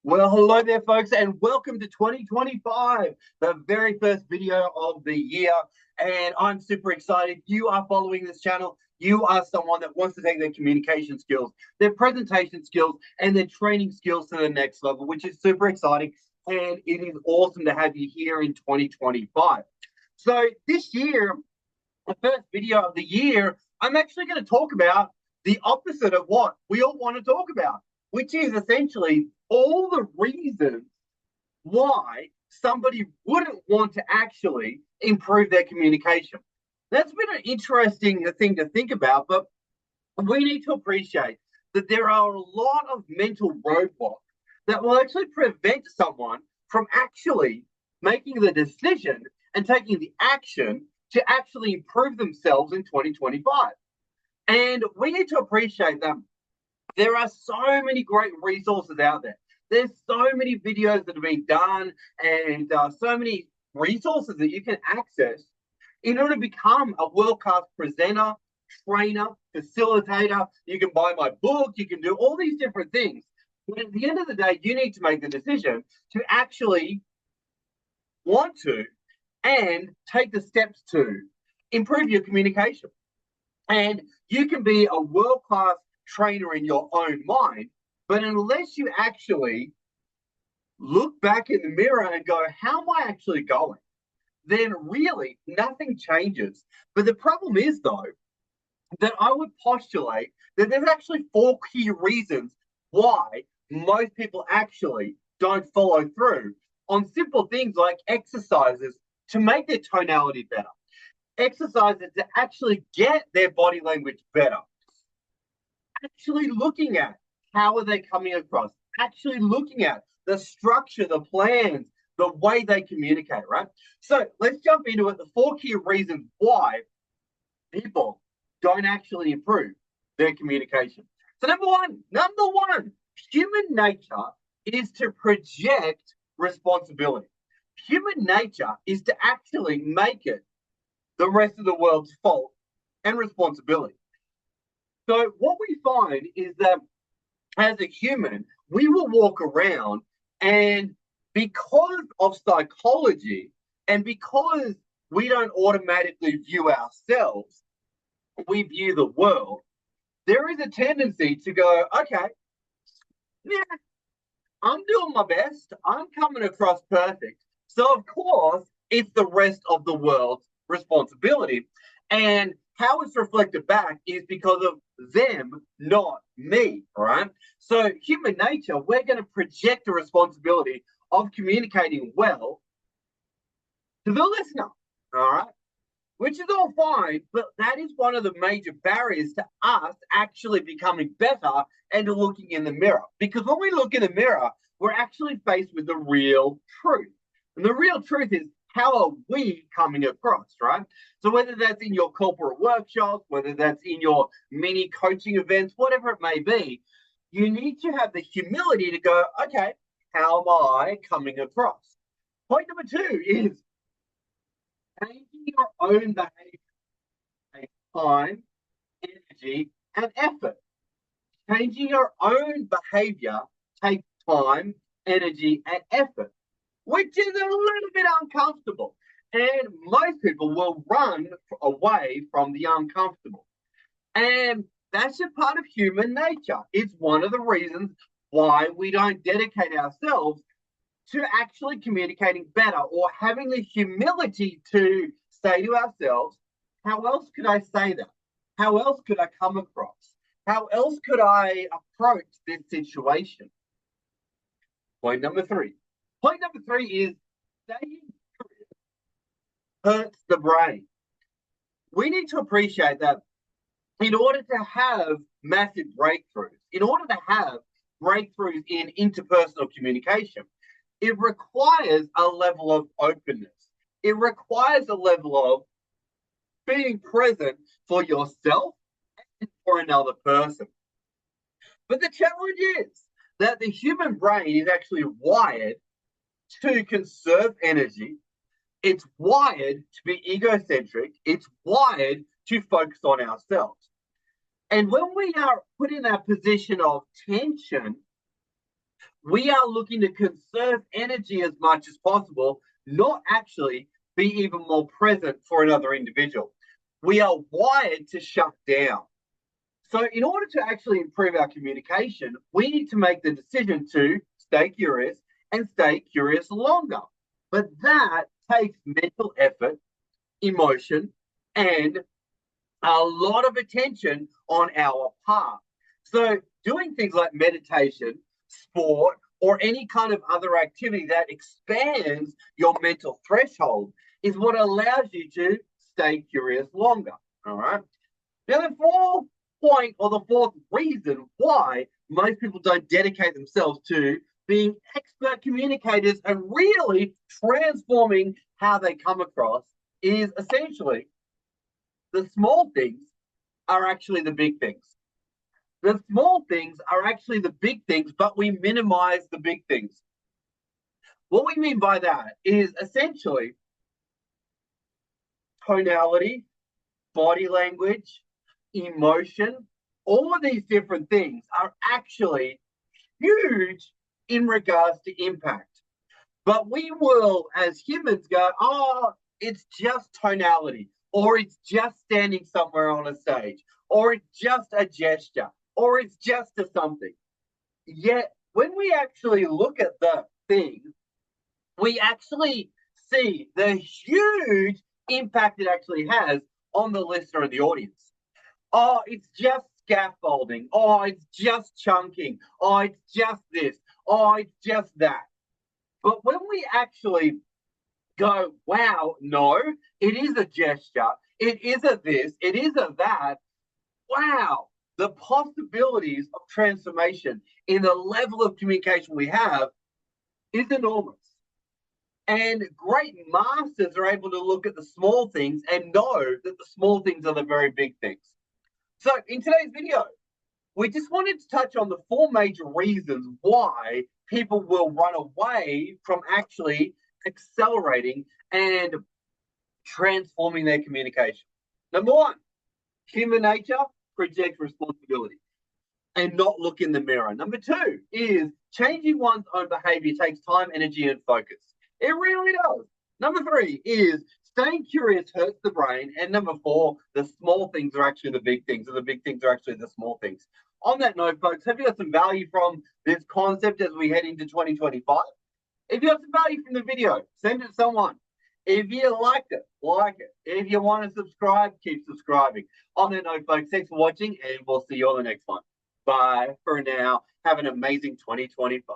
Well, hello there, folks, and welcome to 2025, the very first video of the year. And I'm super excited. You are following this channel. You are someone that wants to take their communication skills, their presentation skills, and their training skills to the next level, which is super exciting. And it is awesome to have you here in 2025. So, this year, the first video of the year, I'm actually going to talk about the opposite of what we all want to talk about, which is essentially all the reasons why somebody wouldn't want to actually improve their communication. That's been an interesting thing to think about, but we need to appreciate that there are a lot of mental roadblocks that will actually prevent someone from actually making the decision and taking the action to actually improve themselves in 2025. And we need to appreciate them. There are so many great resources out there. There's so many videos that have been done and so many resources that you can access in order to become a world-class presenter, trainer, facilitator. You can buy my book, you can do all these different things. But at the end of the day, you need to make the decision to actually want to and take the steps to improve your communication. And you can be a world-class trainer in your own mind, but unless you actually look back in the mirror and go, how am I actually going? Then really nothing changes. But the problem is, though, that I would postulate that there's actually four key reasons why most people actually don't follow through on simple things like exercises to make their tonality better, exercises to actually get their body language better, actually looking at how are they coming across, actually looking at the structure, the plans, the way they communicate, right? So let's jump into it. The four key reasons why people don't actually improve their communication. So number one, human nature is to project responsibility. Human nature is to actually make it the rest of the world's fault and responsibility. So what we find is that as a human, we will walk around and because of psychology and because we don't automatically view ourselves, we view the world, there is a tendency to go, okay, yeah, I'm doing my best. I'm coming across perfect. So, of course, it's the rest of the world's responsibility. And how it's reflected back is because of them, not me, right? So, human nature, we're going to project the responsibility of communicating well to the listener, all right? Which is all fine, but that is one of the major barriers to us actually becoming better and looking in the mirror. Because when we look in the mirror, we're actually faced with the real truth. And the real truth is, how are we coming across, right? So whether that's in your corporate workshops, whether that's in your mini coaching events, whatever it may be, you need to have the humility to go, okay, how am I coming across? Point number two is changing your own behavior takes time, energy, and effort. Changing your own behavior takes time, energy, and effort, which is a little bit uncomfortable. And most people will run away from the uncomfortable. And that's a part of human nature. It's one of the reasons why we don't dedicate ourselves to actually communicating better or having the humility to say to ourselves, how else could I say that? How else could I come across? How else could I approach this situation? Point number three. Point number three is saying hurts the brain. We need to appreciate that in order to have massive breakthroughs, in order to have breakthroughs in interpersonal communication, it requires a level of openness. It requires a level of being present for yourself and for another person. But the challenge is that the human brain is actually wired to conserve energy. It's wired to be egocentric. It's wired to focus on ourselves. And when we are put in that position of tension, We are looking to conserve energy as much as possible, not actually be even more present for another individual. We are wired to shut down. So, in order to actually improve our communication, we need to make the decision to stay curious and stay curious longer. But that takes mental effort, emotion, and a lot of attention on our part. So, doing things like meditation, sport, or any kind of other activity that expands your mental threshold is what allows you to stay curious longer. All right. Now, the fourth point or the fourth reason why most people don't dedicate themselves to being expert communicators and really transforming how they come across is essentially the small things are actually the big things. The small things are actually the big things, but we minimize the big things. What we mean by that is essentially tonality, body language, emotion, all of these different things are actually huge in regards to impact. But we will, as humans, go, oh, it's just tonality, or it's just standing somewhere on a stage, or it's just a gesture, or it's just a something. Yet, when we actually look at the thing, we actually see the huge impact it actually has on the listener and the audience. Oh, it's just scaffolding. Oh, it's just chunking. Oh, it's just this. Oh, it's just that. But when we actually go, wow, no, it is a gesture, it is a this, it is a that, wow, the possibilities of transformation in the level of communication we have is enormous. And great masters are able to look at the small things and know that the small things are the very big things. So, in today's video, we just wanted to touch on the four major reasons why people will run away from actually accelerating and transforming their communication. Number one, human nature projects responsibility and not look in the mirror. Number two is changing one's own behavior takes time, energy, and focus. It really does. Number three is staying curious hurts the brain. And number four, the small things are actually the big things, and the big things are actually the small things. On that note, folks, have you got some value from this concept as we head into 2025? If you got some value from the video, send it to someone. If you liked it, like it. If you want to subscribe, keep subscribing. On that note, folks, thanks for watching, and we'll see you on the next one. Bye for now. Have an amazing 2025.